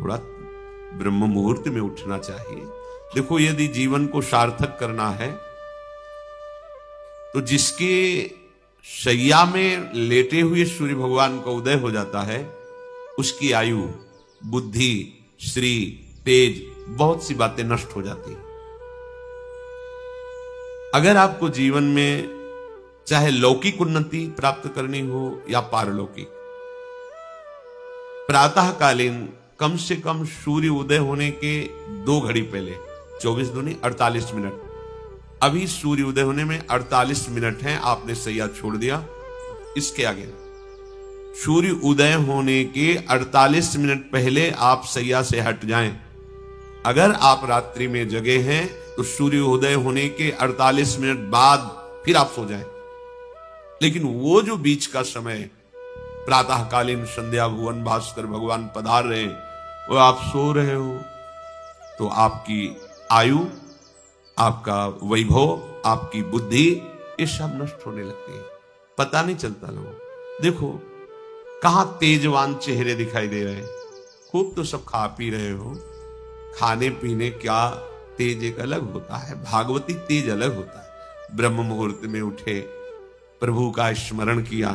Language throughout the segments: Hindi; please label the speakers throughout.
Speaker 1: थोड़ा ब्रह्म मुहूर्त में उठना चाहिए। देखो, यदि जीवन को सार्थक करना है तो जिसके शैया में लेटे हुए सूर्य भगवान का उदय हो जाता है, उसकी आयु, बुद्धि, श्री, तेज, बहुत सी बातें नष्ट हो जाती हैं। अगर आपको जीवन में चाहे लौकिक उन्नति प्राप्त करनी हो या पारलौकिक, प्रातःकालीन कम से कम सूर्य उदय होने के 2 घड़ी पहले, 24 दूनी 48 मिनट, अभी सूर्य उदय होने में 48 मिनट हैं, आपने सैया छोड़ दिया, इसके आगे सूर्य उदय होने के 48 मिनट पहले आप सैया से हट जाएं। अगर आप रात्रि में जगे हैं तो सूर्य उदय होने के 48 मिनट बाद फिर आप सो जाएं। लेकिन वो जो बीच का समय, प्रातःकालीन संध्या भुवन भास्कर भगवान पधार रहे हैं, वो आप सो रहे हो, तो आपकी आयु, आपका वैभव, आपकी बुद्धि, ये सब नष्ट होने लगती है, पता नहीं चलता। लोग देखो कहां तेजवान चेहरे दिखाई दे रहे हैं। खूब तो सब खा पी रहे हो, खाने पीने क्या तेज एक अलग होता है, भागवती तेज अलग होता है। ब्रह्म मुहूर्त में उठे, प्रभु का स्मरण किया,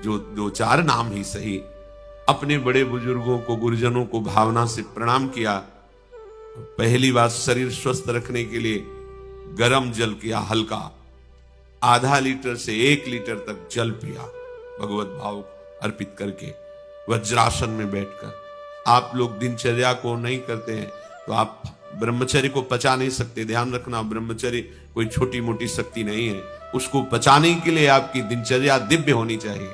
Speaker 1: जो 2-4 नाम ही सही, अपने बड़े बुजुर्गों को, गुरुजनों को भावना से प्रणाम किया। पहली बात, शरीर स्वस्थ रखने के लिए गर्म जल किया, हल्का, आधा लीटर से 1 लीटर तक जल पिया, भगवत भाव अर्पित करके वज्रासन में बैठकर। आप लोग दिनचर्या को नहीं करते हैं तो आप ब्रह्मचर्य को पचा नहीं सकते। ध्यान रखना, ब्रह्मचर्य कोई छोटी मोटी शक्ति नहीं है, उसको पचाने के लिए आपकी दिनचर्या दिव्य होनी चाहिए।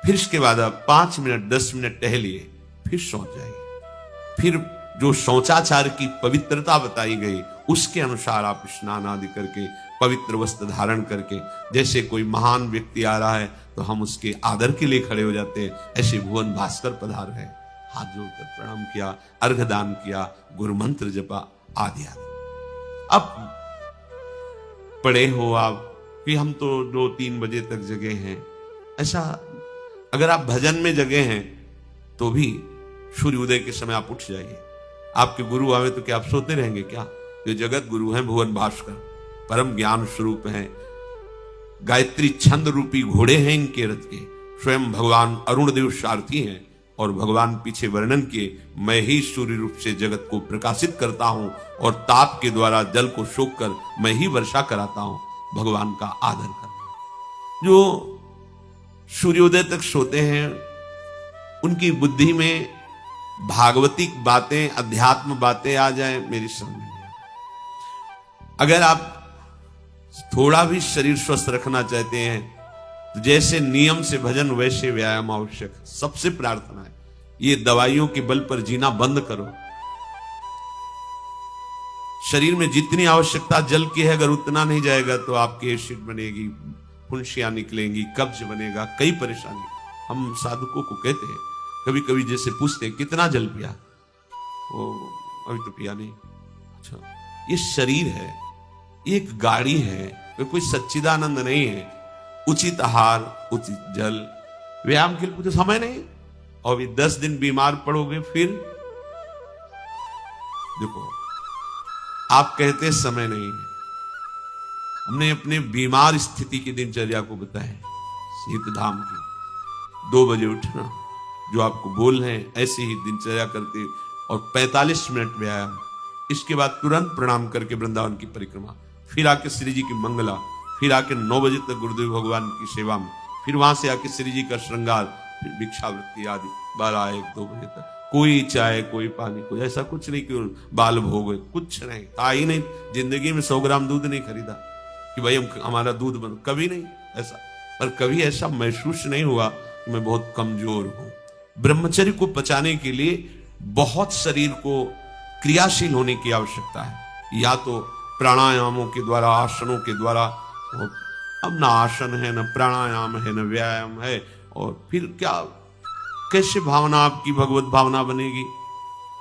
Speaker 1: फिर इसके बाद आप 5 मिनट 10 मिनट टहलिए, फिर सो जाइए। फिर जो शौचाचार की पवित्रता बताई गई उसके अनुसार आप स्नान आदि करके, पवित्र वस्त्र धारण करके, जैसे कोई महान व्यक्ति आ रहा है तो हम उसके आदर के लिए खड़े हो जाते हैं, ऐसे भुवन भास्कर पधार रहे, हाथ जोड़कर प्रणाम किया, अर्घदान किया, गुरु मंत्र जपा आदि आदि। अब पड़े हो आप कि हम तो 2-3 बजे तक जगे हैं, ऐसा अगर आप भजन में जगे हैं तो भी सूर्योदय के समय आप उठ जाइए। आपके गुरु आवे तो क्या आप सोते रहेंगे क्या? ये जगत गुरु हैं भुवन भास्कर, परम ज्ञान स्वरूप हैं, गायत्री छंद रूपी घोड़े हैं इनके रथ के, स्वयं भगवान अरुण देव सारथी हैं। और भगवान पीछे वर्णन किए, मैं ही सूर्य रूप से जगत को प्रकाशित करता हूं और ताप के द्वारा जल को सोख कर मैं ही वर्षा कराता हूं। भगवान का आदर करना। जो सूर्योदय तक सोते हैं उनकी बुद्धि में भागवतिक बातें, अध्यात्म बातें आ जाए, मेरी समझ में। अगर आप थोड़ा भी शरीर स्वस्थ रखना चाहते हैं तो जैसे नियम से भजन वैसे व्यायाम आवश्यक है। सबसे प्रार्थना है, ये दवाइयों के बल पर जीना बंद करो। शरीर में जितनी आवश्यकता जल की है, अगर उतना नहीं जाएगा तो आपकी एसिड बनेगी, फुंसियां निकलेंगी, कब्ज बनेगा, कई परेशानी। हम साधुकों को कहते हैं, कभी कभी जैसे पूछते हैं कितना जल पिया, वो अभी तो पिया नहीं। अच्छा, ये शरीर है, ये एक गाड़ी है, कोई सच्चिदानंद नहीं है। उचित आहार, उचित जल, व्यायाम के लिए कुछ समय नहीं। और भी 10 दिन बीमार पड़ोगे फिर देखो, आप कहते समय नहीं है। हमने अपने बीमार स्थिति की दिनचर्या को बताया, सीतधाम की 2 बजे उठना, जो आपको बोल रहे हैं ऐसे ही दिनचर्या करते, और 45 मिनट व्यायाम। इसके बाद तुरंत प्रणाम करके वृंदावन की परिक्रमा, फिर आके श्री जी की मंगला, फिर आके 9 बजे तक गुरुदेव भगवान की सेवा में, फिर वहां से आके श्री जी का श्रृंगार, फिर भिक्षावृत्ति आदि 12-1-2 बजे तक। कोई चाय, कोई पानी, कोई ऐसा कुछ नहीं कि बाल भोग, कुछ नहीं था ही नहीं। जिंदगी में 100 ग्राम दूध नहीं खरीदा कि भाई हमारा दूध बंद, कभी नहीं ऐसा। पर कभी ऐसा महसूस नहीं हुआ कि मैं बहुत कमजोर हूं। ब्रह्मचर्य को पचाने के लिए बहुत शरीर को क्रियाशील होने की आवश्यकता है। या तो प्राणायामों के द्वारा, आसनों के द्वारा, अब ना आसन है, न प्राणायाम है, न व्यायाम है, और फिर क्या, कैसे भावना आपकी भगवत भावना बनेगी?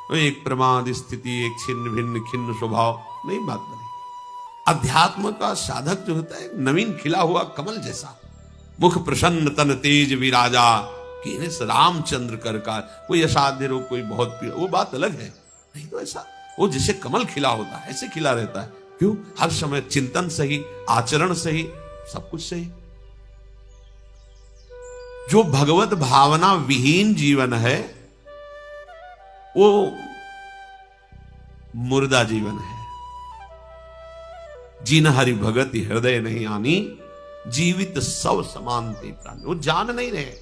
Speaker 1: तो एक प्रमाद स्थिति, एक छिन्न भिन्न खिन्न स्वभाव नहीं बात बनेगी। अध्यात्म का साधक जो होता है, नवीन खिला हुआ कमल जैसा, मुख प्रसन्न तन तेज विराजा, कि इन्हें रामचंद्र कर का कोई असाध्य रोग, कोई बहुत पीड़ा, वो बात अलग है। नहीं तो ऐसा वो जैसे कमल खिला होता है ऐसे खिला रहता है। क्यों? हर समय चिंतन सही, आचरण सही, सब कुछ सही। जो भगवत भावना विहीन जीवन है वो मुर्दा जीवन है। जिन हरि भगति हृदय नहीं आनी, जीवित सब समानते प्राण। वो जान नहीं रहे,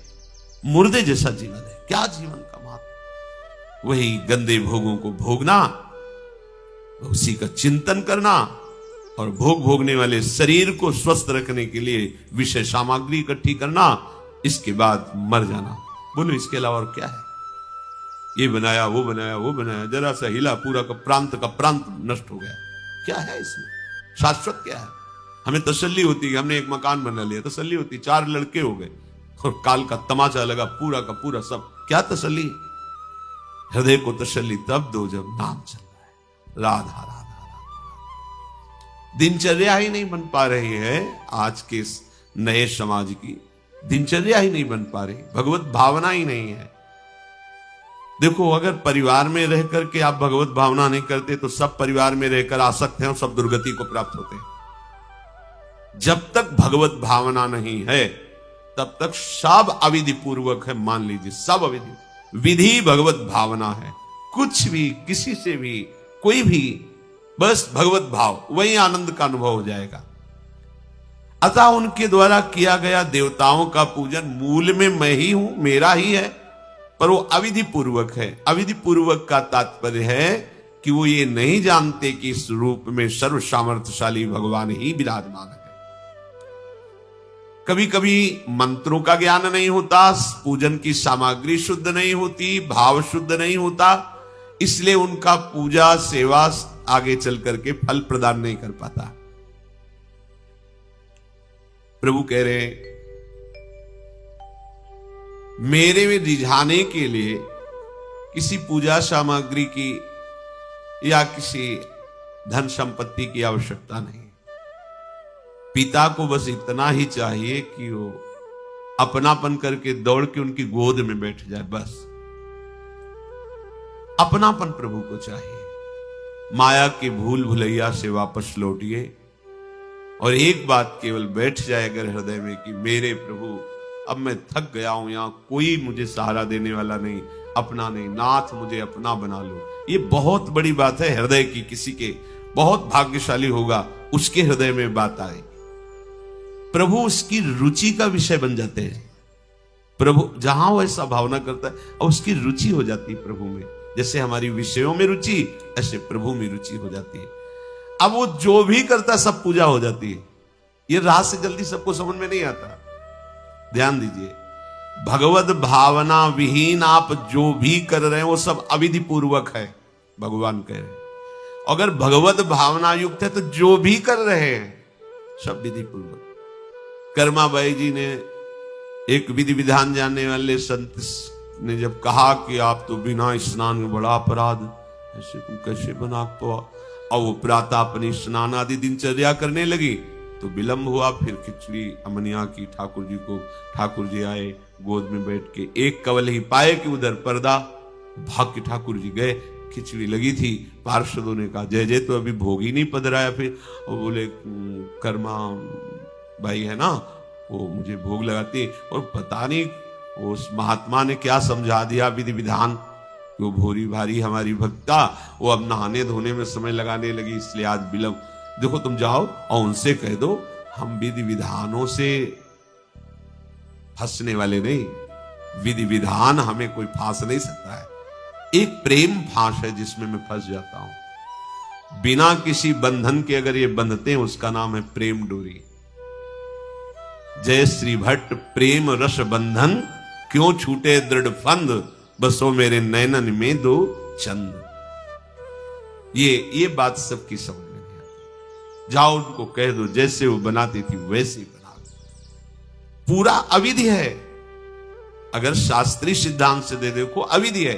Speaker 1: मुर्दे जैसा जीवन है। क्या जीवन का महत्व? वही गंदे भोगों को भोगना, उसी का चिंतन करना, और भोग भोगने वाले शरीर को स्वस्थ रखने के लिए विषय सामग्री इकट्ठी करना, इसके बाद मर जाना। बोलो इसके अलावा और क्या है? ये बनाया, वो बनाया, वो बनाया, जरा सा हिला, पूरा का प्रांत नष्ट हो गया। क्या है इसमें? शाश्वत क्या है? हमें तसल्ली होती है, हमने एक मकान बना लिया, तसल्ली होती, 4 लड़के हो गए और काल का तमाचा लगा, पूरा का पूरा सब। क्या तसल्ली? हृदय को तसल्ली तब दो जब नाम चल रहा है, राधा राधा राधा। दिनचर्या ही नहीं बन पा रही है आज के नए समाज की, दिनचर्या ही नहीं बन पा रही, भगवत भावना ही नहीं है। देखो, अगर परिवार में रह करके आप भगवत भावना नहीं करते तो सब परिवार में रहकर आसक्त हैं और सब दुर्गति को प्राप्त होते हैं। जब तक भगवत भावना नहीं है तब तक सब अविधि पूर्वक है। मान लीजिए सब अविधि, विधि भगवत भावना है। कुछ भी, किसी से भी, कोई भी, बस भगवत भाव, वही आनंद का अनुभव हो जाएगा। अतः उनके द्वारा किया गया देवताओं का पूजन मूल में मैं ही हूं, मेरा ही है, पर वो अविधि पूर्वक है। अविधि पूर्वक का तात्पर्य है कि वो ये नहीं जानते कि इस रूप में सर्व सामर्थ्यशाली भगवान ही विराजमान है। कभी कभी मंत्रों का ज्ञान नहीं होता, पूजन की सामग्री शुद्ध नहीं होती, भाव शुद्ध नहीं होता, इसलिए उनका पूजा सेवा आगे चल करके फल प्रदान नहीं कर पाता। प्रभु कह रहे हैं, मेरे में रिझाने के लिए किसी पूजा सामग्री की या किसी धन संपत्ति की आवश्यकता नहीं। पिता को बस इतना ही चाहिए कि वो अपनापन करके दौड़ के उनकी गोद में बैठ जाए, बस अपनापन प्रभु को चाहिए। माया के भूल भुलैया से वापस लौटिए और एक बात केवल बैठ जाए अगर हृदय में कि मेरे प्रभु, अब मैं थक गया हूं, यहां कोई मुझे सहारा देने वाला नहीं, अपना नहीं, नाथ मुझे अपना बना लो। ये बहुत बड़ी बात है हृदय की। किसी के बहुत भाग्यशाली होगा उसके हृदय में बात आए, प्रभु उसकी रुचि का विषय बन जाते हैं। प्रभु जहां वो ऐसा भावना करता है और उसकी रुचि हो जाती है प्रभु में। जैसे हमारी विषयों में रुचि, ऐसे प्रभु में रुचि हो जाती है। अब वो जो भी करता है सब पूजा हो जाती है। ये राह से जल्दी सबको समझ में नहीं आता। ध्यान दीजिए, भगवत भावना विहीन आप जो भी कर रहे हैं वो सब अविधि पूर्वक है, भगवान कह रहे हैं। अगर भगवत भावना युक्त है तो जो भी कर रहे हैं सब विधि पूर्वक। कर्माबाई जी ने, एक विधि विधान जानने वाले संत ने जब कहा कि आप तो बिना स्नान में बड़ा अपराध, ऐसे तुम कैसे बना तो, और वो प्रातः अपनी स्नान आदि दिनचर्या करने लगी तो विलंब हुआ। फिर खिचड़ी अमनिया की ठाकुर जी को, ठाकुर जी आए गोद में बैठ के, एक कवल ही पाए कि उधर पर्दा, भाग के ठाकुर जी गए। खिचड़ी लगी थी, पार्षदों ने कहा जय जय, तो अभी भोग ही नहीं पधराया। फिर और बोले कर्मा भाई है ना, वो मुझे भोग लगाती, और पता नहीं उस महात्मा ने क्या समझा दिया विधि विधान, वो भोरी भारी हमारी भक्ता, वो अब नहाने धोने में समय लगाने लगी, इसलिए आज विलंब। देखो तुम जाओ और उनसे कह दो हम विधि विधानों से फंसने वाले नहीं, विधि विधान हमें कोई फांस नहीं सकता है। एक प्रेम फांस है जिसमें मैं फंस जाता हूं। बिना किसी बंधन के अगर ये बंधते हैं उसका नाम है प्रेम डोरी। जय श्री भट्ट प्रेम रस बंधन, क्यों छूटे दृढ़ फंद, बसो मेरे नैनन में दो चंद। ये बात सबकी समझ में नहीं आती। जाओ उनको कह दो जैसे वो बनाती थी वैसे ही बना दो। पूरा अविधि है। अगर शास्त्रीय सिद्धांत से दे देखो अविधि है,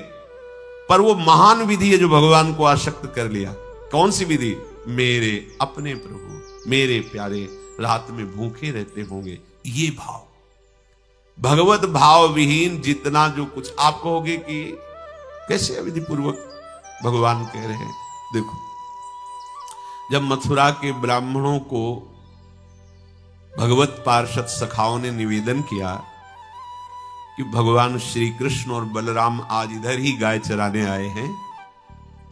Speaker 1: पर वो महान विधि है जो भगवान को आसक्त कर लिया। कौन सी विधि? मेरे अपने प्रभु, मेरे प्यारे रात में भूखे रहते होंगे, ये भाव। भगवत भाव विहीन जितना जो कुछ आप कहोगे कि कैसे अविधि पूर्वक भगवान कह रहे हैं। देखो, जब मथुरा के ब्राह्मणों को भगवत पार्षद सखाओं ने निवेदन किया कि भगवान श्री कृष्ण और बलराम आज इधर ही गाय चराने आए हैं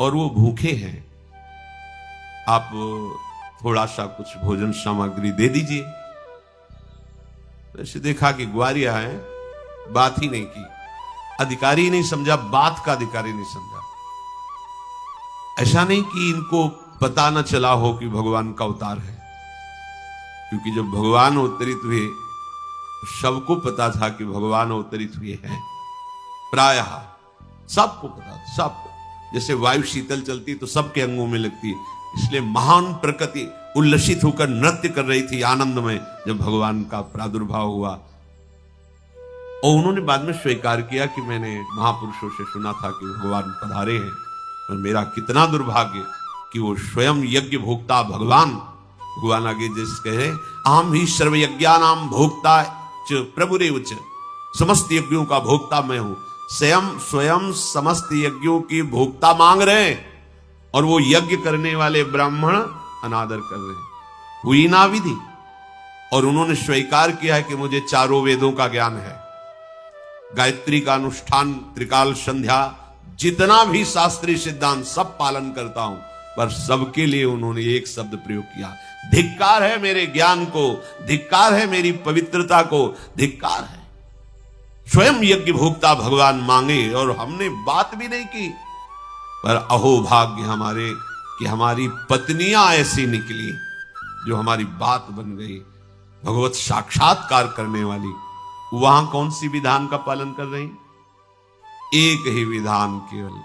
Speaker 1: और वो भूखे हैं, आप थोड़ा सा कुछ भोजन सामग्री दे दीजिए। ऐसे देखा कि ग्वारिया है, बात ही नहीं की, अधिकारी ही नहीं समझा, बात का अधिकारी नहीं समझा। ऐसा नहीं कि इनको पता न चला हो कि भगवान का अवतार है, क्योंकि जब भगवान अवतरित हुए सबको पता था कि भगवान अवतरित हुए हैं, प्रायः सबको पता था, सबको। जैसे वायु शीतल चलती तो सबके अंगों में लगती, इसलिए महान प्रकृति उल्लसित होकर नृत्य कर रही थी आनंद में जब भगवान का प्रादुर्भाव हुआ। और उन्होंने बाद में स्वीकार किया कि मैंने महापुरुषों से सुना था कि भगवान पधारे हैं, और मेरा कितना दुर्भाग्य कि वो स्वयं यज्ञ भोक्ता भगवान आगे जैसे कहे, अहम ही सर्व यज्ञानाम भोक्ता च प्रभुरेव च, समस्त यज्ञों का भोक्ता मैं हूं। स्वयं समस्त यज्ञों की भोक्ता मांग रहे हैं और वो यज्ञ करने वाले ब्राह्मण अनादर कर रहे हैं। हुई ना विधि, और उन्होंने स्वीकार किया है कि मुझे चारों वेदों का ज्ञान है, गायत्री का अनुष्ठान, त्रिकाल संध्या, जितना भी शास्त्रीय सिद्धांत सब पालन करता हूं। पर सबके लिए उन्होंने एक शब्द प्रयोग किया, धिक्कार है मेरे ज्ञान को, धिक्कार है मेरी पवित्रता को, धिक्कार है। स्वयं यज्ञ भोक्ता भगवान मांगे और हमने बात भी नहीं की। पर अहो भाग्य हमारे कि हमारी पत्नियां ऐसी निकली जो हमारी बात बन गई, भगवत साक्षात्कार करने वाली। वहां कौन सी विधान का पालन कर रही? एक ही विधान, केवल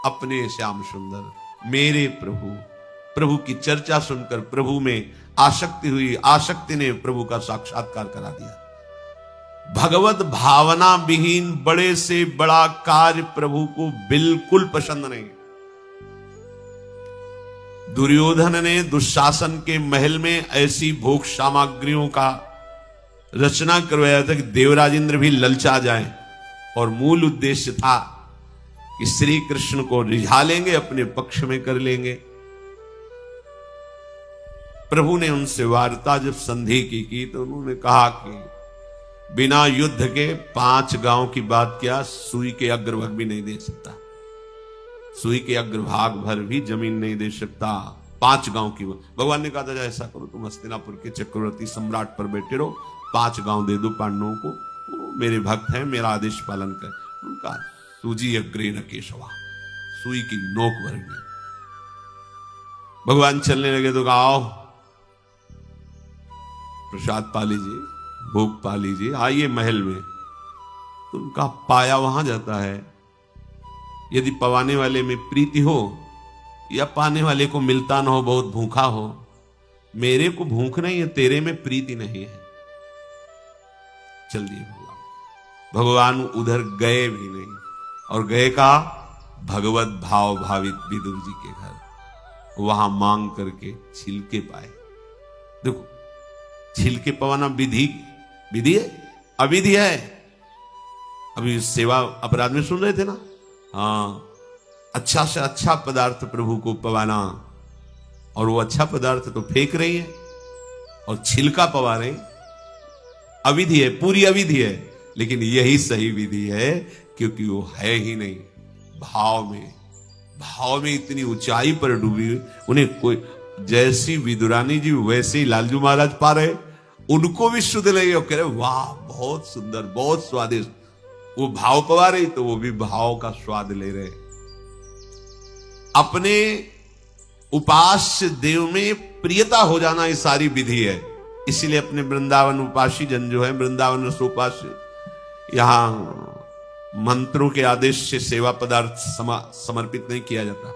Speaker 1: अपने श्याम सुंदर मेरे प्रभु की चर्चा सुनकर प्रभु में आसक्ति हुई, आसक्ति ने प्रभु का साक्षात्कार करा दिया। भगवत भावना विहीन बड़े से बड़ा कार्य प्रभु को बिल्कुल पसंद नहीं। दुर्योधन ने दुशासन के महल में ऐसी भोग सामग्रियों का रचना करवाया था कि देवराजेंद्र भी ललचा जाए, और मूल उद्देश्य था कि श्री कृष्ण को रिझा लेंगे, अपने पक्ष में कर लेंगे। प्रभु ने उनसे वार्ता जब संधि की तो उन्होंने कहा कि बिना युद्ध के 5 गांव की बात क्या, सुई के अग्रभाग भी नहीं दे सकता, सुई के अग्रभाग भर भी जमीन नहीं दे सकता। 5 गांव की भगवान ने कहा था, ऐसा करो तुम हस्तिनापुर के चक्रवर्ती सम्राट पर बैठे रहो, 5 गांव दे दो पांडवों को, वो मेरे भक्त हैं, मेरा आदेश पालन कर। उनका सूजी अग्रे न केशवा, सुई की नोक भर गई। भगवान चलने लगे तो कहा, आओ प्रसाद पा लीजिए, भोग पा लीजिए, आइए महल में। तो उनका पाया वहां जाता है। यदि पवाने वाले में प्रीति हो या पाने वाले को मिलता ना हो, बहुत भूखा हो, मेरे को भूख नहीं है, तेरे में प्रीति नहीं है, चल दिए भगवान उधर गए भी नहीं, और गए कहा भगवत भाव भावित विदुर जी के घर। वहां मांग करके छिलके पाए। देखो, छिलके पवाना विधि है, अविधि है। अभी सेवा अपराध में सुन रहे थे ना, हाँ, अच्छा से अच्छा पदार्थ प्रभु को पवाना, और वो अच्छा पदार्थ तो फेंक रही है और छिलका पवा रही। अविधि है, पूरी अविधि है, लेकिन यही सही विधि है, क्योंकि वो है ही नहीं भाव में इतनी ऊंचाई पर डूबी। उन्हें कोई, जैसी विदुरानी जी वैसे ही लालजू महाराज पा रहे, उनको भी शुद्ध लगे और कह रहे वाह बहुत सुंदर, बहुत स्वादिष्ट। वो भाव पवा रही तो वो भी भाव का स्वाद ले रहे। अपने उपास्य देव में प्रियता हो जाना ये सारी विधि है। इसीलिए अपने वृंदावन उपासी जन जो है, वृंदावन रसोपास्य, यहां मंत्रों के आदेश से सेवा पदार्थ समर्पित नहीं किया जाता।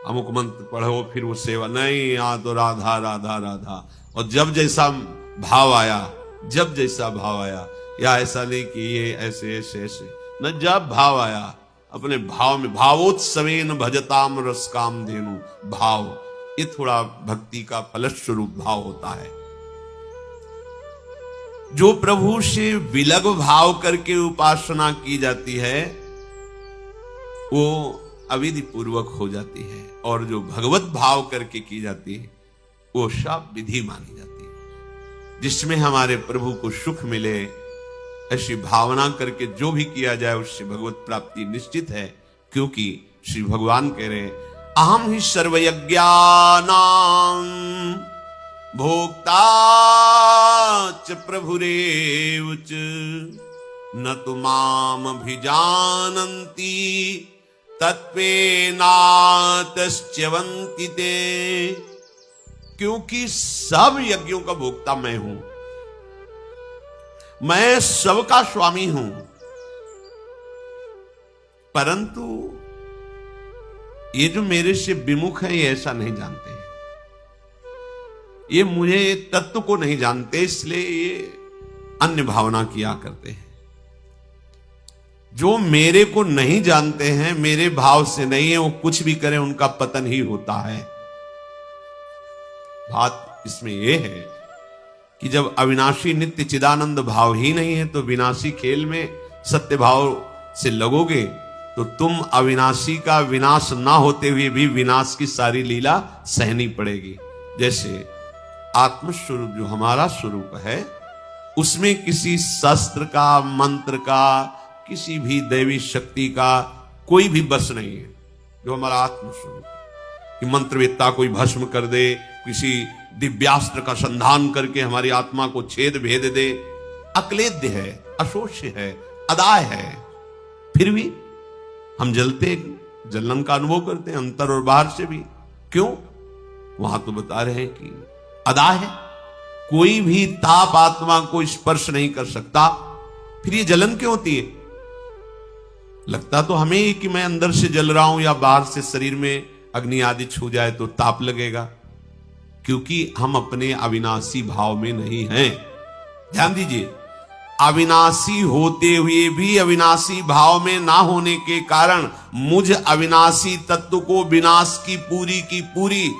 Speaker 1: अमुक मंत्र पढ़ो फिर वो सेवा नहीं, यहां तो राधा राधा राधा। और जब जैसा भाव आया, या ऐसा नहीं कि ये ऐसे ऐसे ऐसे न, जब भाव आया अपने भाव में, भावोत्सवेन भजताम रस काम धेनु, भाव, ये थोड़ा भक्ति का फलस्वरूप भाव होता है। जो प्रभु से विलग भाव करके उपासना की जाती है वो अविधि पूर्वक हो जाती है, और जो भगवत भाव करके की जाती है वो सब विधि मानी जाती है। जिसमें हमारे प्रभु को सुख मिले ऐसी भावना करके जो भी किया जाए उससे भगवत प्राप्ति निश्चित है, क्योंकि श्री भगवान कह रहे अहम ही सर्वयज्ञानां भोक्ता च प्रभुरेव च न तु माम अभिजानन्ति तत्त्वेनातश्च्यवन्ति ते। क्योंकि सब यज्ञों का भोक्ता मैं हूं, मैं सबका स्वामी हूं, परंतु ये जो मेरे से विमुख है ये ऐसा नहीं जानते हैं, ये मुझे तत्व को नहीं जानते, इसलिए ये अन्य भावना किया करते हैं। जो मेरे को नहीं जानते हैं, मेरे भाव से नहीं है, वो कुछ भी करें उनका पतन ही होता है। बात इसमें यह है कि जब अविनाशी नित्य चिदानंद भाव ही नहीं है तो विनाशी खेल में सत्य भाव से लगोगे तो तुम अविनाशी का विनाश ना होते हुए भी विनाश की सारी लीला सहनी पड़ेगी। जैसे आत्मस्वरूप जो हमारा स्वरूप है उसमें किसी शस्त्र का, मंत्र का, किसी भी दैवी शक्ति का कोई भी बस नहीं है। जो हमारा आत्मस्वरूप है कि मंत्रवेत्ता कोई भस्म कर दे, किसी दिव्यास्त्र का संधान करके हमारी आत्मा को छेद भेद दे, अक्लेद्य है, अशोष्य है, अदाय है, फिर भी हम जलते, जलन का अनुभव करते हैं अंतर और बाहर से भी। क्यों? वहां तो बता रहे हैं कि अदाय है, कोई भी ताप आत्मा को स्पर्श नहीं कर सकता, फिर ये जलन क्यों होती है? लगता तो हमें ही कि मैं अंदर से जल रहा हूं या बाहर से शरीर में अग्नि आदि छू जाए तो ताप लगेगा, क्योंकि हम अपने अविनाशी भाव में नहीं हैं। ध्यान दीजिए, अविनाशी होते हुए भी अविनाशी भाव में ना होने के कारण मुझ अविनाशी तत्व को विनाश की पूरी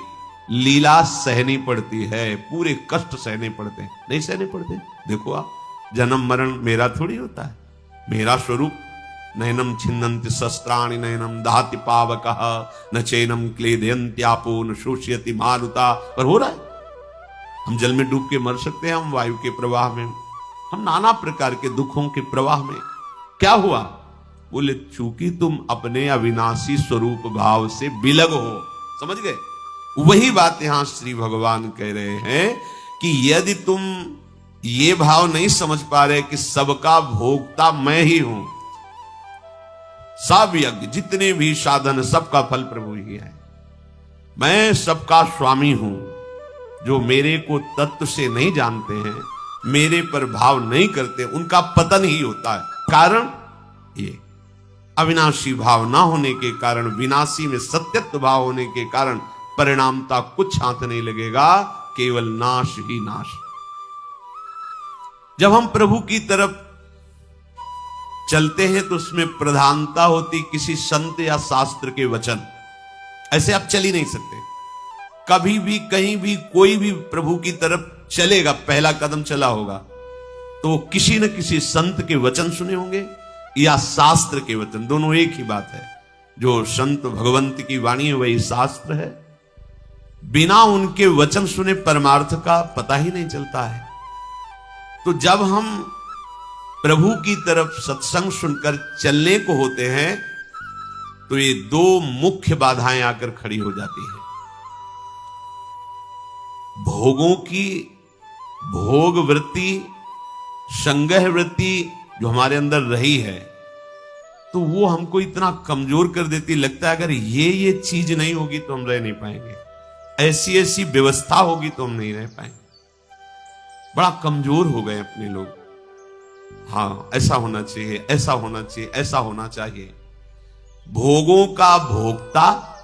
Speaker 1: लीला सहनी पड़ती है, पूरे कष्ट सहने पड़ते हैं। नहीं सहने पड़ते? देखो आप, जन्म मरण मेरा थोड़ी होता है, मेरा स्वरूप नैनम छिन्नन्ति शस्त्राणि नैनम दहति पावकः न चैनम क्लेदयन्त्यापो न शोषयति मारुता, पर हो रहा है। हम जल में डूब के मर सकते हैं, हम वायु के प्रवाह में, हम नाना प्रकार के दुखों के प्रवाह में। क्या हुआ? बोले चूंकि तुम अपने अविनाशी स्वरूप भाव से विलग हो। समझ गए? वही बात यहां श्री भगवान कह रहे हैं कि यदि तुम ये भाव नहीं समझ पा रहे कि सबका भोक्ता मैं ही हूं, सब यज्ञ जितने भी साधन सबका फल प्रभु ही है, मैं सबका स्वामी हूं। जो मेरे को तत्व से नहीं जानते हैं, मेरे पर भाव नहीं करते, उनका पतन ही होता है। कारण ये अविनाशी भाव ना होने के कारण, विनाशी में सत्यत्व भाव होने के कारण परिणामता कुछ हाथ नहीं लगेगा, केवल नाश ही नाश। जब हम प्रभु की तरफ चलते हैं तो उसमें प्रधानता होती किसी संत या शास्त्र के वचन। ऐसे आप चल ही नहीं सकते। कभी भी कहीं भी कोई भी प्रभु की तरफ चलेगा, पहला कदम चला होगा तो किसी न किसी संत के वचन सुने होंगे या शास्त्र के वचन, दोनों एक ही बात है। जो संत भगवंत की वाणी है वही शास्त्र है। बिना उनके वचन सुने परमार्थ का पता ही नहीं चलता है। तो जब हम प्रभु की तरफ सत्संग सुनकर चलने को होते हैं तो ये दो मुख्य बाधाएं आकर खड़ी हो जाती हैं। भोगों की भोग वृत्ति, संग्रह वृत्ति जो हमारे अंदर रही है तो वो हमको इतना कमजोर कर देती, लगता है अगर ये चीज नहीं होगी तो हम रह नहीं पाएंगे, ऐसी ऐसी व्यवस्था होगी तो हम नहीं रह पाएंगे। बड़ा कमजोर हो गए अपने लोग। हाँ, ऐसा होना चाहिए, ऐसा होना चाहिए, ऐसा होना चाहिए। भोगों का भोक्ता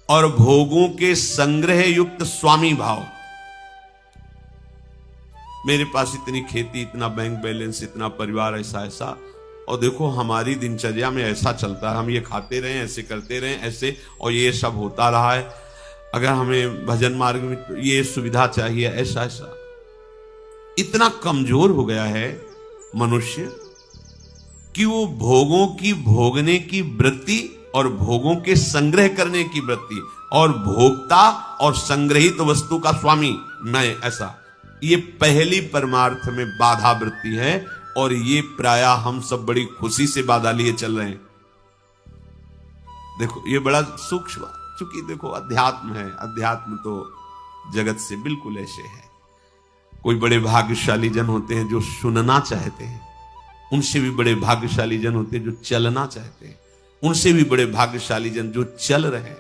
Speaker 1: और भोगों के संग्रह युक्त स्वामी भाव। मेरे पास इतनी खेती, इतना बैंक बैलेंस, इतना परिवार, ऐसा ऐसा, और देखो हमारी दिनचर्या में ऐसा चलता है, हम ये खाते रहे, ऐसे करते रहे, ऐसे, और ये सब होता रहा है। अगर हमें भजन मार्ग में तो ये सुविधा चाहिए, ऐसा ऐसा। इतना कमजोर हो गया है मनुष्य कि वो भोगों की भोगने की वृत्ति और भोगों के संग्रह करने की वृत्ति और भोक्ता और संग्रहित वस्तु का स्वामी मैं, ऐसा ये पहली परमार्थ में बाधा वृत्ति है। और ये प्रायः हम सब बड़ी खुशी से बाधा लिए चल रहे हैं। देखो ये बड़ा सूक्ष्म, चूंकि देखो अध्यात्म है, अध्यात्म तो जगत से बिल्कुल ऐसे है। कोई बड़े भाग्यशाली जन होते हैं जो सुनना चाहते हैं, उनसे भी बड़े भाग्यशाली जन होते हैं जो चलना चाहते हैं, उनसे भी बड़े भाग्यशाली जन जो चल रहे हैं,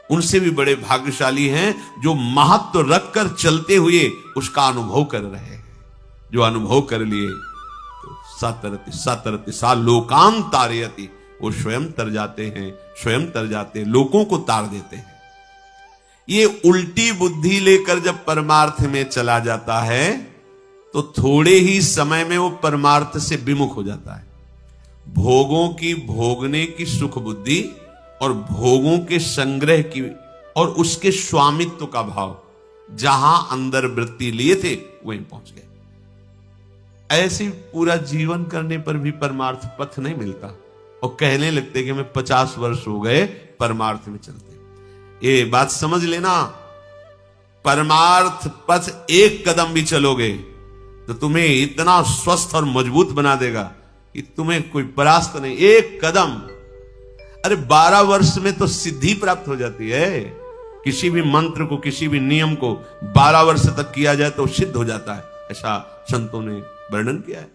Speaker 1: उनसे भी बड़े भाग्यशाली हैं जो महत्व रखकर चलते हुए उसका अनुभव कर रहे हैं। जो अनुभव कर लिए तो सतरति सतरति सा लोकान तारयति, वो स्वयं तर जाते हैं, स्वयं तर जाते हैं, लोगों को तार देते हैं। ये उल्टी बुद्धि लेकर जब परमार्थ में चला जाता है तो थोड़े ही समय में वो परमार्थ से विमुख हो जाता है। भोगों की भोगने की सुख बुद्धि और भोगों के संग्रह की और उसके स्वामित्व का भाव जहां अंदर वृत्ति लिए थे वहीं पहुंच गए। ऐसे पूरा जीवन करने पर भी परमार्थ पथ नहीं मिलता और कहने लगते कि हमें 50 वर्ष हो गए परमार्थ में चलते। ये बात समझ लेना, परमार्थ पथ एक कदम भी चलोगे तो तुम्हें इतना स्वस्थ और मजबूत बना देगा कि तुम्हें कोई परास्त नहीं। एक कदम, अरे 12 वर्ष में तो सिद्धि प्राप्त हो जाती है। किसी भी मंत्र को, किसी भी नियम को 12 वर्ष तक किया जाए तो सिद्ध हो जाता है, ऐसा संतों ने वर्णन किया है।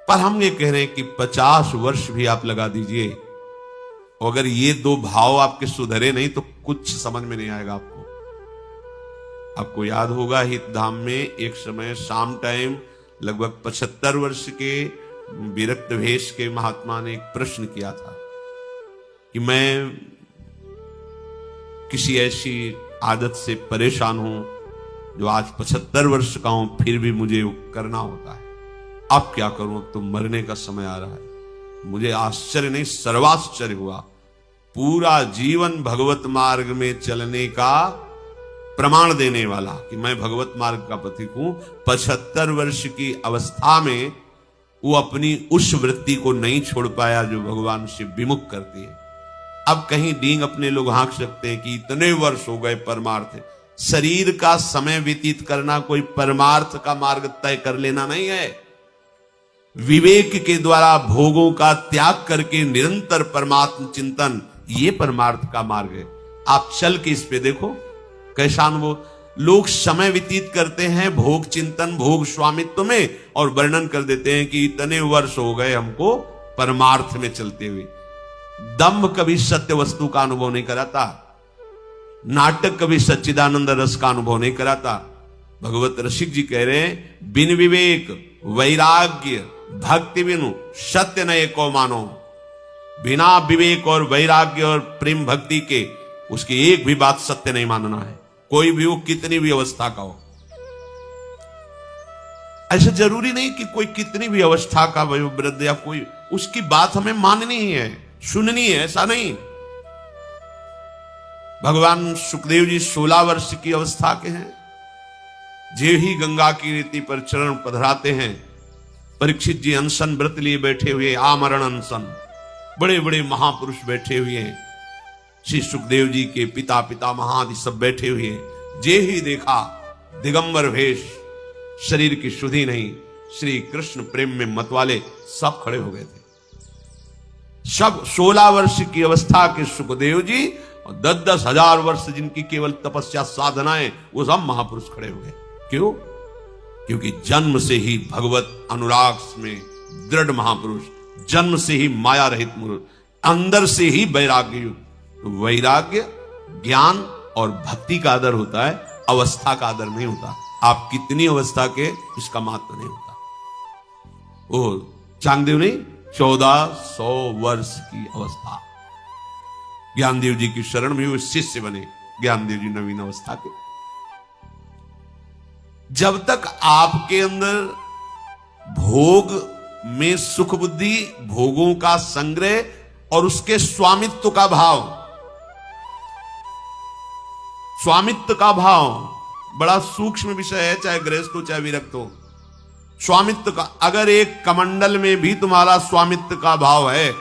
Speaker 1: पर हम ये कह रहे हैं कि 50 वर्ष भी आप लगा दीजिए, अगर ये दो भाव आपके सुधरे नहीं तो कुछ समझ में नहीं आएगा आपको। आपको याद होगा हितधाम में एक समय शाम टाइम लगभग 75 वर्ष के विरक्त भेष के महात्मा ने एक प्रश्न किया था कि मैं किसी ऐसी आदत से परेशान हूं जो आज 75 वर्ष का हूं, फिर भी मुझे करना होता है। अब क्या करूं, अब तो मरने का समय आ रहा है। मुझे आश्चर्य नहीं सर्वाश्चर्य हुआ। पूरा जीवन भगवत मार्ग में चलने का प्रमाण देने वाला कि मैं भगवत मार्ग का पथिक हूं, 75 वर्ष की अवस्था में वो अपनी उस वृत्ति को नहीं छोड़ पाया जो भगवान से विमुख करती है। अब कहीं डींग अपने लोग हाँक सकते हैं कि इतने वर्ष हो गए परमार्थ। शरीर का समय व्यतीत करना कोई परमार्थ का मार्ग तय कर लेना नहीं है। विवेक के द्वारा भोगों का त्याग करके निरंतर परमात्म चिंतन, ये परमार्थ का मार्ग है। आप चल के इस पे देखो कैसा अनुभव। लोग समय व्यतीत करते हैं भोग चिंतन, भोग स्वामित्व में और वर्णन कर देते हैं कि इतने वर्ष हो गए हमको परमार्थ में चलते हुए। दम्भ कभी सत्य वस्तु का अनुभव नहीं कराता, नाटक कभी सच्चिदानंद रस का अनुभव नहीं कराता। भगवत रसिक जी कह रहे हैं, बिन विवेक वैराग्य भक्ति बिनु सत्य न एको मानो। बिना विवेक और वैराग्य और प्रेम भक्ति के उसकी एक भी बात सत्य नहीं मानना है, कोई भी हो, कितनी भी अवस्था का हो। ऐसा जरूरी नहीं कि कोई कितनी भी अवस्था का वयोवृद्ध या कोई, उसकी बात हमें माननी ही है, सुननी है, ऐसा नहीं। भगवान सुखदेव जी 16 वर्ष की अवस्था के हैं। जे ही गंगा की रीति पर चरण पधराते हैं, परीक्षित जी अनशन व्रत लिए बैठे हुए, आमरण अनशन, बड़े बड़े महापुरुष बैठे हुए हैं। श्री सुखदेव जी के पिता पितामह आदि सब बैठे हुए हैं। जे ही देखा दिगंबर भेष, शरीर की शुद्धि नहीं, श्री कृष्ण प्रेम में मतवाले सब खड़े हो गए थे। सब 16 वर्ष की अवस्था के सुखदेव जी और 10-10 हजार वर्ष जिनकी केवल तपस्या साधनाएं, वो सब महापुरुष खड़े हो गए। क्यों? क्योंकि जन्म से ही भगवत अनुराग में दृढ़ महापुरुष, जन्म से ही माया रहित पुरुष, अंदर से ही वैराग्य युक्त। वैराग्य ज्ञान और भक्ति का आदर होता है, अवस्था का आदर नहीं होता। आप कितनी अवस्था के इसका महत्व नहीं होता। ओ चांगदेव ने 1400 वर्ष की अवस्था, ज्ञानदेव जी की शरण में वो शिष्य बने। ज्ञानदेव जी नवीन अवस्था के। जब तक आपके अंदर भोग में सुख बुद्धि, भोगों का संग्रह और उसके स्वामित्व का भाव, स्वामित्व का भाव बड़ा सूक्ष्म विषय है, चाहे गृहस्थ हो चाहे विरक्त हो। स्वामित्व का, अगर एक कमंडल में भी तुम्हारा स्वामित्व का भाव है,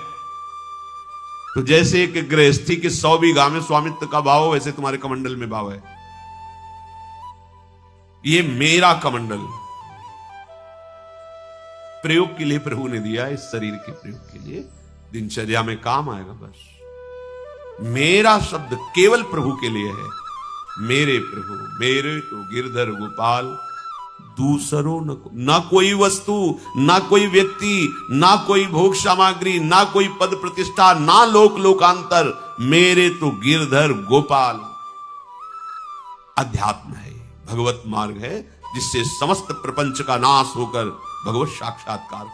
Speaker 1: तो जैसे एक गृहस्थी के 100 बीघा में स्वामित्व का भाव हो, वैसे तुम्हारे कमंडल में भाव है, ये मेरा कमंडल प्रयोग के लिए प्रभु ने दिया, इस शरीर के प्रयोग के लिए, दिनचर्या में काम आएगा। बस मेरा शब्द केवल प्रभु के लिए है। मेरे प्रभु, मेरे तो गिरधर गोपाल, दूसरों न कोई वस्तु, ना कोई व्यक्ति, ना कोई भोग सामग्री, ना कोई पद प्रतिष्ठा, ना लोक लोकांतर, मेरे तो गिरधर गोपाल। अध्यात्म है, भगवत मार्ग है, जिससे समस्त प्रपंच का नाश होकर भगवत साक्षात्कार